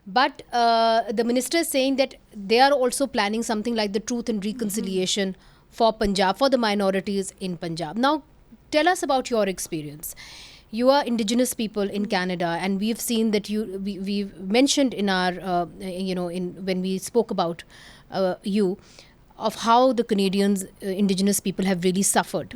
But the minister is saying that they are also planning something like the Truth and Reconciliation for Punjab, for the minorities in Punjab. Now, tell us about your experience. You are indigenous people in Canada, and we've seen that we've mentioned in our, when we spoke about you, of how the Canadians, indigenous people, have really suffered.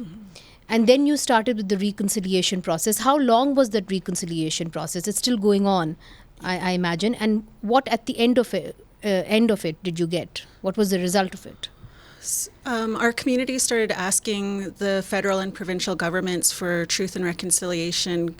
And then you started with the reconciliation process. How long was that reconciliation process? It's still going on, I imagine. And what at the end of it did you get? What was the result of it? Our community started asking the federal and provincial governments for Truth and Reconciliation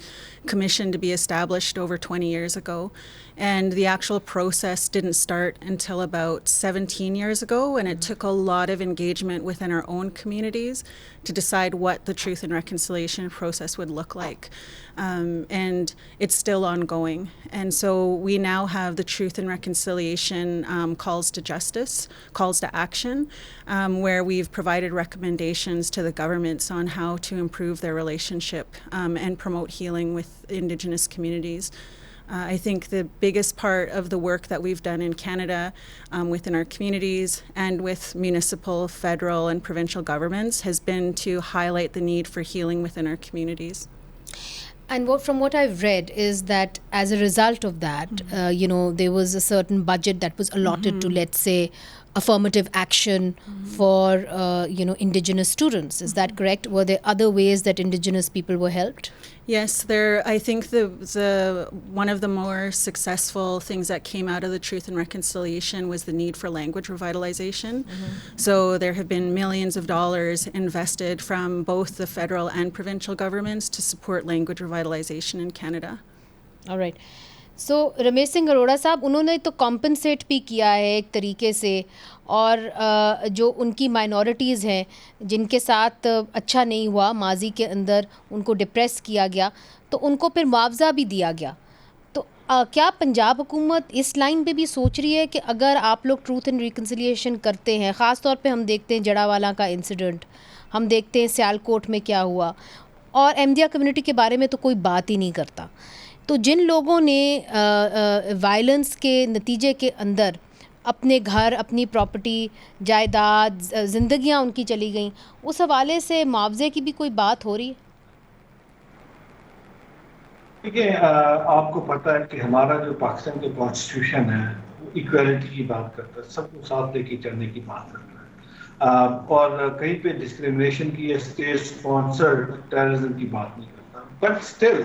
Commission to be established over 20 years ago. And the actual process didn't start until about 17 years ago, and it took a lot of engagement within our own communities to decide what the Truth and Reconciliation process would look like. And it's still ongoing. And so we now have the Truth and Reconciliation calls to justice, calls to action, where we've provided recommendations to the governments on how to improve their relationship and promote healing with Indigenous communities. I think the biggest part of the work that we've done in Canada within our communities and with municipal, federal, and provincial governments has been to highlight the need for healing within our communities. And from what I've read is that as a result of that, there was a certain budget that was allotted to, let's say, affirmative action for, Indigenous students. Is that correct? Were there other ways that Indigenous people were helped? Yes, I think the one of the more successful things that came out of the Truth and Reconciliation was the need for language revitalization. So there have been millions of dollars invested from both the federal and provincial governments to support language revitalization in Canada. All right. सो रमेश सिंह अरोड़ा साहब, उन्होंने तो compensate भी किया है एक तरीके से, और जो उनकी माइनॉरिटीज़ हैं जिनके साथ अच्छा नहीं हुआ माजी के अंदर, उनको डिप्रेस किया गया, तो उनको फिर मुआवजा भी दिया गया. तो क्या पंजाब हुकूमत इस लाइन पे भी सोच रही है कि अगर आप लोग ट्रूथ एंड रिकन्सिलिएशन करते हैं, ख़ास तौर पे हम देखते हैं जड़ावाला का इंसिडेंट, हम देखते हैं सियालकोट में क्या हुआ, और अहमदिया कम्युनिटी के बारे में तो कोई बात ही नहीं करता. तो जिन लोगों ने वायलेंस के नतीजे के अंदर अपने घर, अपनी प्रॉपर्टी, जायदाद, ज़िंदगियां उनकी चली गईं, उस हवाले से मुआवजे की भी कोई बात हो रही है? देखिए, आपको पता है कि हमारा जो पाकिस्तान का कॉन्स्टिट्यूशन है वो इक्वालिटी की बात करता है, सबको साथ लेके चलने की बात करता है, और कहीं पे डिस्क्रिमिनेशन की, स्टेट स्पॉन्सर्ड टेररिज्म की बात नहीं करता. बट स्टिल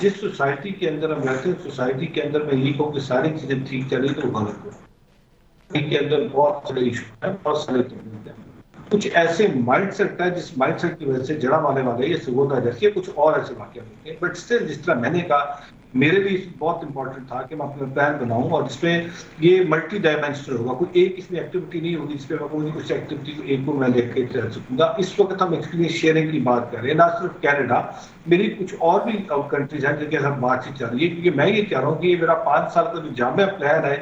जिस सोसाइटी के अंदर हम रहते हैं, सोसाइटी के अंदर मैं ये कहूँ कि सारी चीजें ठीक चली तो गलत हो. के अंदर बहुत सारे इशू है, बहुत सारे कुछ ऐसे माइंड सेट है जिस माइंड सेट की वजह से जड़ा वाले ये सबूत आ जाती है, कुछ और ऐसे वाक्य होते हैं. बट स्टिल जिस तरह मैंने कहा, मेरे लिए बहुत इंपॉर्टेंट था कि मैं अपना प्लान बनाऊं और जिसमें ये मल्टी डायमेंशनल होगा. कोई एक इसमें एक्टिविटी नहीं होगी जिसपे मैं कोई उस एक्टिविटी को एक को मैं लेकर चल सकूंगा. इस वक्त हम एक्सपीरियंस शेयरिंग की बात कर रहे हैं, ना सिर्फ कैनेडा, मेरी कुछ और भी कंट्रीज हैं जिनके साथ बातचीत चल रही है, क्योंकि मैं ये कह रहा हूँ कि ये मेरा 5 साल का जो जामिया प्लान है,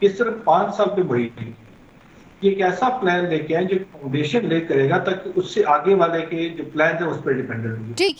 ये सिर्फ 5 साल पे वही नहीं, ये एक ऐसा प्लान लेके आए जो फाउंडेशन ले करेगा ताकि उससे आगे वाले के जो प्लान है उस पर डिपेंडेंट होगी. ठीक है.